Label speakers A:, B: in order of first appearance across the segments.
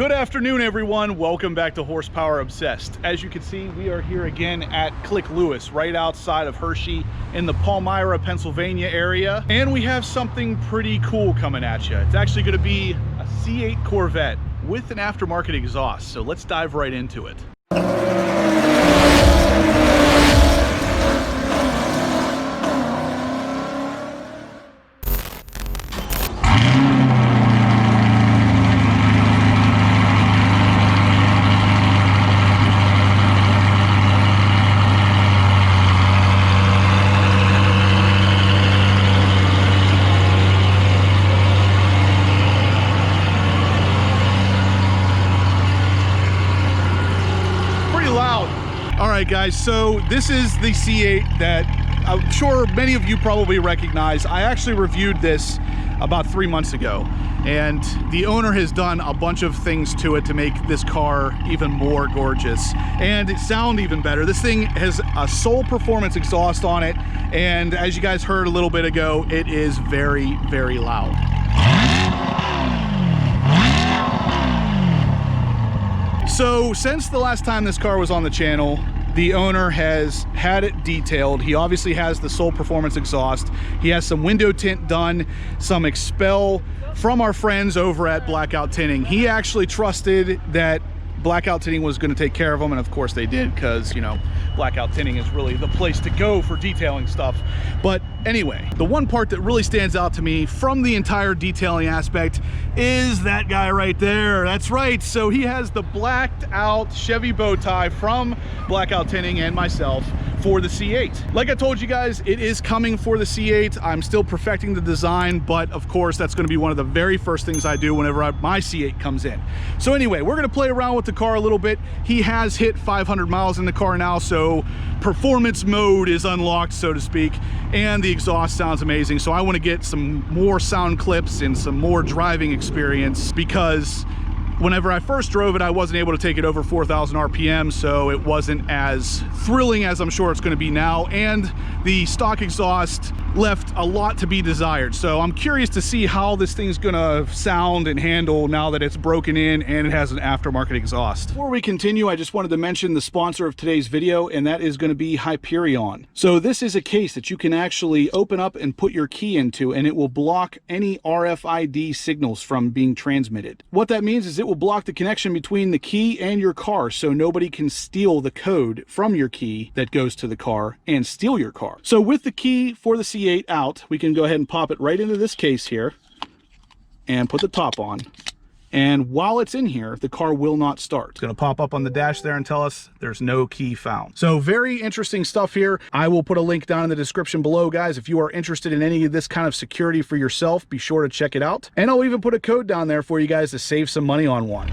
A: Good afternoon, everyone. Welcome back to Horsepower Obsessed. As you can see, we are here again at Click Lewis, right outside of Hershey in the Palmyra, Pennsylvania area. And we have something pretty cool coming at you. It's actually going to be a C8 Corvette with an aftermarket exhaust. So let's dive right into it. Alright guys, so this is the C8 that I'm sure many of you probably recognize. I actually reviewed this about 3 months ago, and the owner has done a bunch of things to it to make this car even more gorgeous and sound even better. This thing has a Soul Performance exhaust on it, and as you guys heard a little bit ago, it is very, very loud. So since the last time this car was on the channel, the owner has had it detailed. He obviously has the Soul Performance exhaust. He has some window tint done, some XPEL from our friends over at Blackout Tinting. He actually trusted that Blackout Tinting was going to take care of them, and of course they did, because, you know, Blackout Tinting is really the place to go for detailing stuff. But anyway, the one part that really stands out to me from the entire detailing aspect is that guy right there. That's right, so he has the blacked out Chevy bow tie from Blackout Tinting and myself for the C8. Like I told you guys, it is coming for the C8. I'm still perfecting the design, but of course that's going to be one of the very first things I do whenever my C8 comes in. So anyway, we're going to play around with the car a little bit. He has hit 500 miles in the car now, so performance mode is unlocked, so to speak, and the exhaust sounds amazing. So I want to get some more sound clips and some more driving experience, because whenever I first drove it, I wasn't able to take it over 4,000 RPM, so it wasn't as thrilling as I'm sure it's going to be now, and the stock exhaust left a lot to be desired. So I'm curious to see how this thing's going to sound and handle now that it's broken in and it has an aftermarket exhaust. Before we continue, I just wanted to mention the sponsor of today's video, and that is going to be Hyperion. So this is a case that you can actually open up and put your key into, and it will block any RFID signals from being transmitted. What that means is it will block the connection between the key and your car, so nobody can steal the code from your key that goes to the car and steal your car. So with the key for the C8 out, we can go ahead and pop it right into this case here and put the top on. And while it's in here, the car will not start. It's going to pop up on the dash there and tell us there's no key found. So very interesting stuff here. I will put a link down in the description below, guys. If you are interested in any of this kind of security for yourself, be sure to check it out. And I'll even put a code down there for you guys to save some money on one.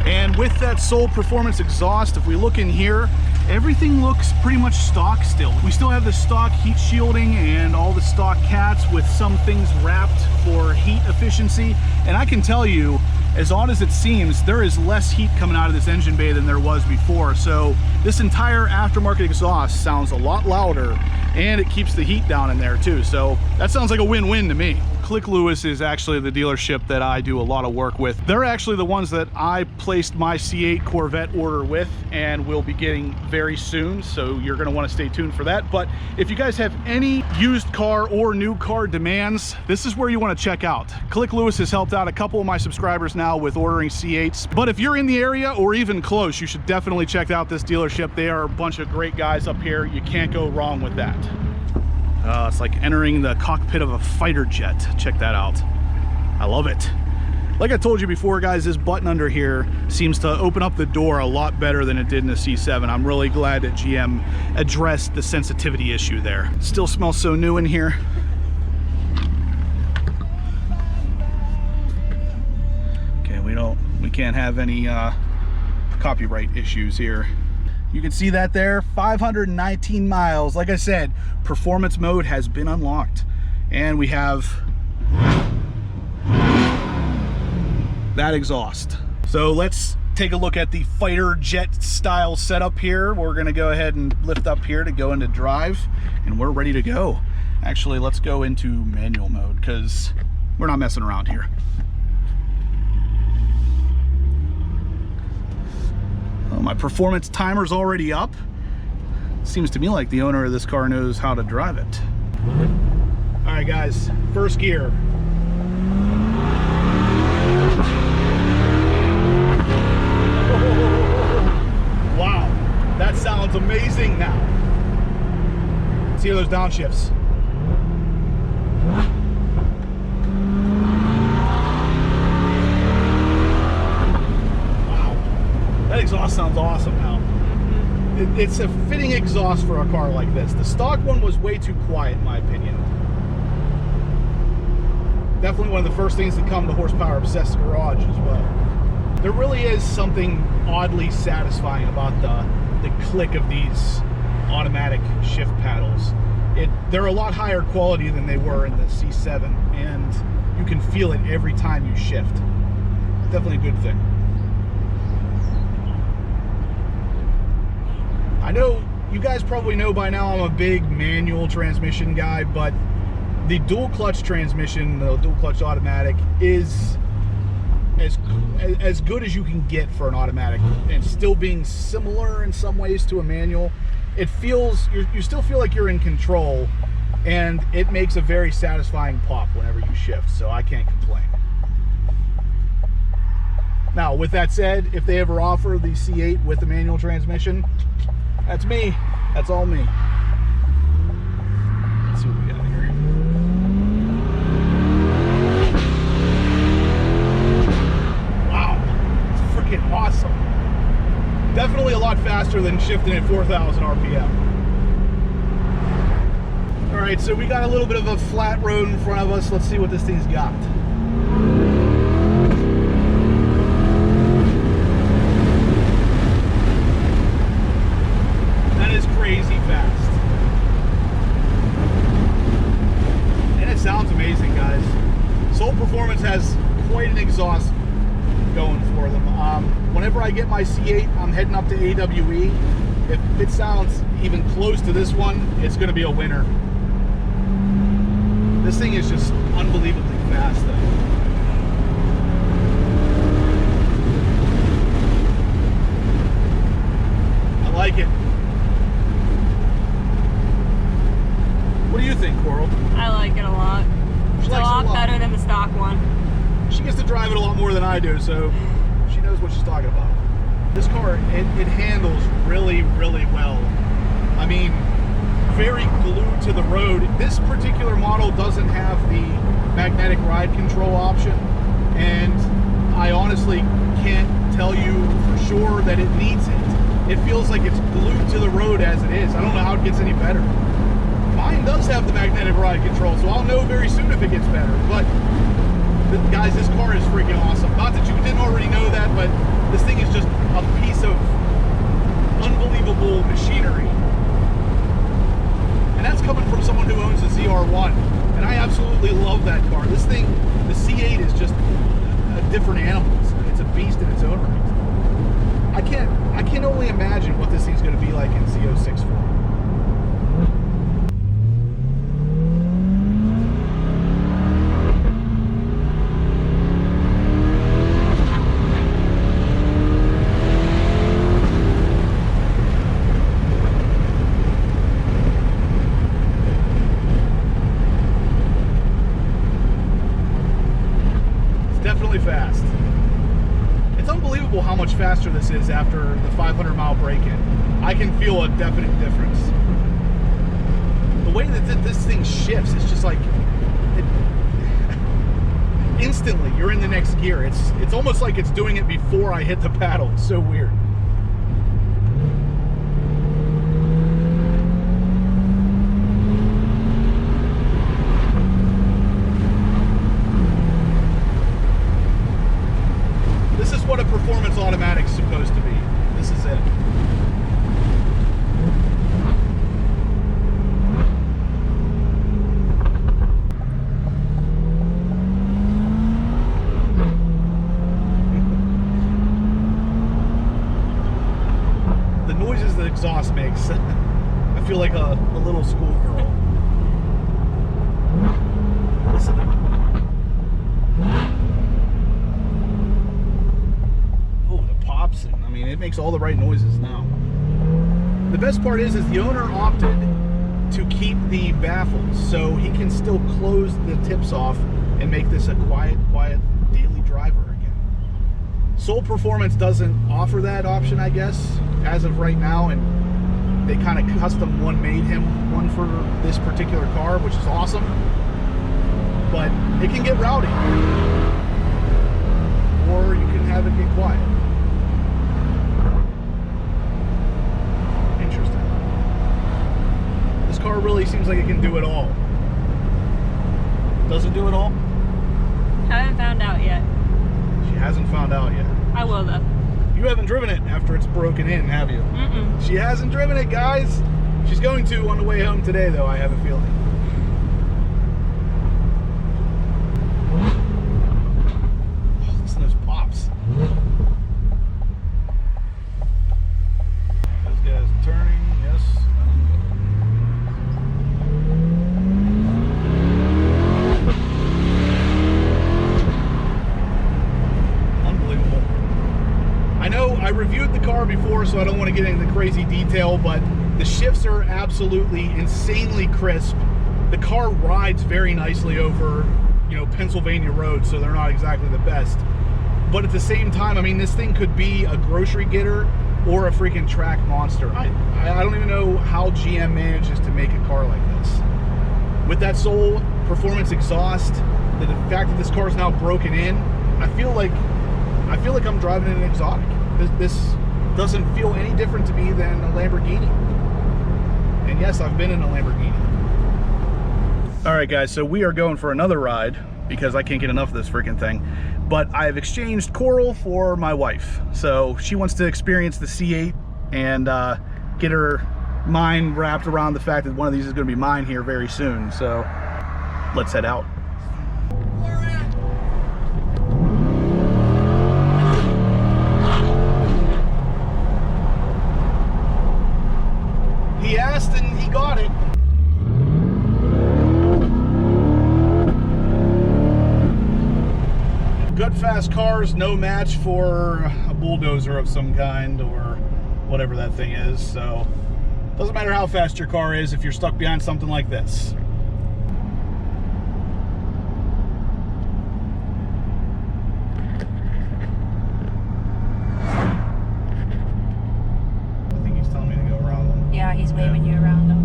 A: And with that Soul Performance exhaust, if we look in here, everything looks pretty much stock still. We still have the stock heat shielding and all the stock cats with some things wrapped for heat efficiency. And I can tell you, as odd as it seems, there is less heat coming out of this engine bay than there was before. So this entire aftermarket exhaust sounds a lot louder, and it keeps the heat down in there too. So that sounds like a win-win to me. Click Lewis is actually the dealership that I do a lot of work with. They're actually the ones that I placed my C8 Corvette order with, and will be getting very soon, so you're going to want to stay tuned for that. But if you guys have any used car or new car demands, this is where you want to check out. Click Lewis has helped out a couple of my subscribers now with ordering C8s, but if you're in the area or even close, you should definitely check out this dealership. They are a bunch of great guys up here. You can't go wrong with that. It's like entering the cockpit of a fighter jet. Check that out. I love it. Like I told you before, guys, this button under here seems to open up the door a lot better than it did in the C7. I'm really glad that GM addressed the sensitivity issue there. Still smells so new in here. Okay, we can't have any copyright issues here. You can see that there, 519 miles. Like I said, performance mode has been unlocked, and we have that exhaust. So let's take a look at the fighter jet style setup here. We're gonna go ahead and lift up here to go into drive, and we're ready to go. Actually, let's go into manual mode, because we're not messing around here. Well, my performance timer's already up. Seems to me like the owner of this car knows how to drive it. All right, guys, first gear. Wow, that sounds amazing now. Let's hear those downshifts. Wow, that exhaust sounds awesome now. It's a fitting exhaust for a car like this. The stock one was way too quiet, in my opinion. Definitely one of the first things that come to Horsepower Obsessed Garage as well. There really is something oddly satisfying about the click of these automatic shift paddles. They're a lot higher quality than they were in the C7, and you can feel it every time you shift. Definitely a good thing. I know you guys probably know by now I'm a big manual transmission guy, but the dual clutch transmission, the dual clutch automatic, is as good as you can get for an automatic, and still being similar in some ways to a manual. It feels, you still feel like you're in control, and it makes a very satisfying pop whenever you shift, so I can't complain. Now, with that said, if they ever offer the C8 with the manual transmission, that's me. That's all me. Let's see what we got here. Wow, it's freaking awesome. Definitely a lot faster than shifting at 4,000 RPM. All right, so we got a little bit of a flat road in front of us. Let's see what this thing's got. Crazy fast. And it sounds amazing, guys. Soul Performance has quite an exhaust going for them. Whenever I get my C8, I'm heading up to AWE. If it sounds even close to this one, it's going to be a winner. This thing is just unbelievably fast, though. I like it. What do you think, Coral?
B: I like it a lot. It's a lot better than the stock one.
A: She gets to drive it a lot more than I do, so she knows what she's talking about. This car, it handles really, really well. I mean, very glued to the road. This particular model doesn't have the magnetic ride control option, and I honestly can't tell you for sure that it needs it. It feels like it's glued to the road as it is. I don't know how it gets any better. Mine does have the magnetic ride control, so I'll know very soon if it gets better. But guys, this car is freaking awesome. Not that you didn't already know that, but this thing is just a piece of unbelievable machinery. And that's coming from someone who owns a ZR1, and I absolutely love that car. This thing, the C8, is just a different animal. It's a beast in its own right. I can only imagine what this thing's going to be like in Z06 form. Fast. It's unbelievable how much faster this is after the 500-mile break-in. I can feel a definite difference. The way that this thing shifts, it's just like instantly you're in the next gear. It's almost like it's doing it before I hit the paddle. It's so weird. What a performance automatic's supposed to be. This is it. and it makes all the right noises now. The best part is the owner opted to keep the baffles, so he can still close the tips off and make this a quiet daily driver again. Soul Performance doesn't offer that option, I guess, as of right now, and they kind of custom made him one for this particular car, which is awesome. But it can get rowdy, or you can have it get quiet. Interesting. This car really seems like it can do it all. Does it do it all?
B: Haven't found out yet.
A: She hasn't found out yet.
B: I will though.
A: You haven't driven it after it's broken in, have you?
B: Mm-mm.
A: She hasn't driven it, guys. She's going to on the way home today, though, I have a feeling. Oh, listen to those pops. Those guys turning, yes. Unbelievable. I know I reviewed the car before, so I don't want to get into the crazy detail, but the shifts are absolutely insanely crisp. The car rides very nicely over, you know, Pennsylvania roads, so they're not exactly the best. But at the same time, I mean, this thing could be a grocery getter or a freaking track monster. I don't even know how GM manages to make a car like this. With that Soul Performance exhaust, the fact that this car is now broken in, I feel like I'm driving an exotic. This doesn't feel any different to me than a Lamborghini. And yes, I've been in a Lamborghini. All right, guys, so we are going for another ride because I can't get enough of this freaking thing. But I've exchanged Coral for my wife. So she wants to experience the C8 and get her mind wrapped around the fact that one of these is going to be mine here very soon. So let's head out. He asked and he got it. Good fast cars, no match for a bulldozer of some kind or whatever that thing is. So doesn't matter how fast your car is if you're stuck behind something like this. I think he's telling me to go around them.
B: Yeah, he's waving you around though.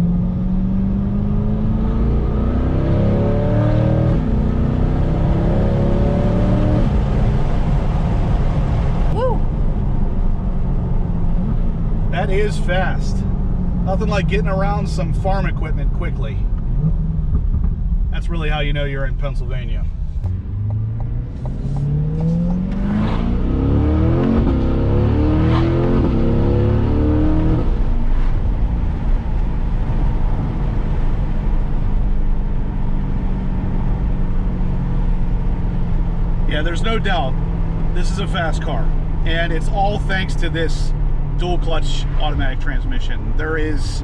A: That is fast. Nothing like getting around some farm equipment quickly. That's really how you know you're in Pennsylvania. Yeah, there's no doubt this is a fast car, and it's all thanks to this dual clutch automatic transmission. There is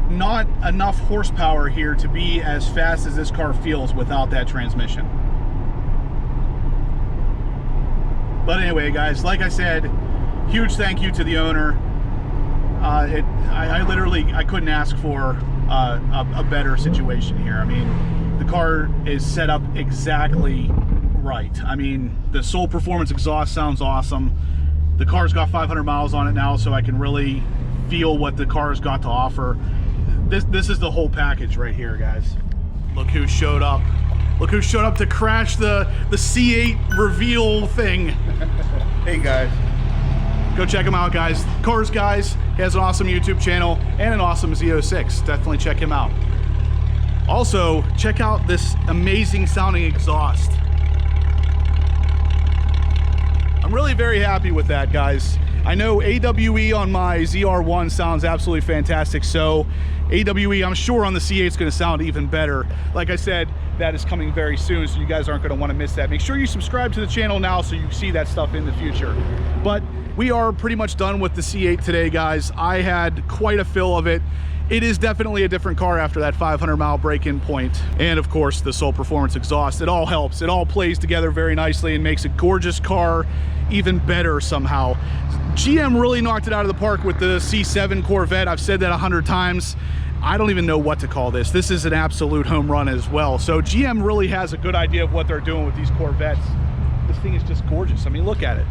A: not enough horsepower here to be as fast as this car feels without that transmission. But anyway, guys, like I said, huge thank you to the owner. I couldn't ask for a better situation here. I mean, the car is set up exactly right. I mean, the Soul Performance exhaust sounds awesome. The car's got 500 miles on it now, so I can really feel what the car's got to offer. This is the whole package right here, guys. Look who showed up. Look who showed up to crash the C8 reveal thing.
C: Hey guys.
A: Go check him out, guys. Cars Guys. He has an awesome YouTube channel and an awesome Z06. Definitely check him out. Also, check out this amazing sounding exhaust. I'm really very happy with that, guys. I know AWE on my ZR1 sounds absolutely fantastic, so AWE, I'm sure on the C8 is going to sound even better. Like I said, that is coming very soon, so you guys aren't going to want to miss that. Make sure you subscribe to the channel now so you see that stuff in the future. But we are pretty much done with the C8 today, guys. I had quite a fill of it, it is definitely a different car after that 500-mile break-in point. And of course, the Soul Performance exhaust, it all helps. It all plays together very nicely and makes a gorgeous car even better somehow. GM really knocked it out of the park with the C7 Corvette. I've said that 100 times. I don't even know what to call this. This is an absolute home run as well. So GM really has a good idea of what they're doing with these Corvettes. This thing is just gorgeous. I mean, look at it.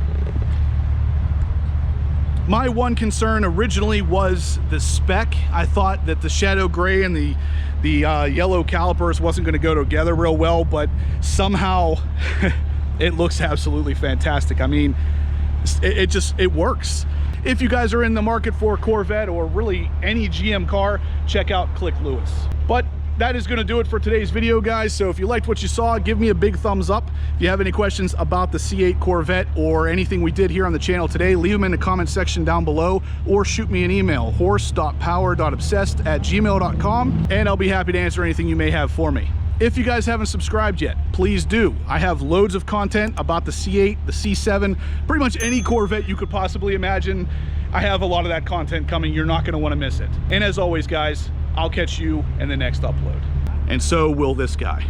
A: My one concern originally was the spec. I thought that the shadow gray and the yellow calipers wasn't going to go together real well, but somehow it looks absolutely fantastic. I mean, it works. If you guys are in the market for a Corvette or really any GM car, check out Click Lewis. But that is going to do it for today's video, guys. So if you liked what you saw, give me a big thumbs up. If you have any questions about the C8 Corvette or anything we did here on the channel today, leave them in the comment section down below or shoot me an email, horse.power.obsessed@gmail.com, and I'll be happy to answer anything you may have for me. If you guys haven't subscribed yet, please do. I have loads of content about the C8, the C7, pretty much any Corvette you could possibly imagine. I have a lot of that content coming. You're not going to want to miss it. And as always, guys, I'll catch you in the next upload. And so will this guy.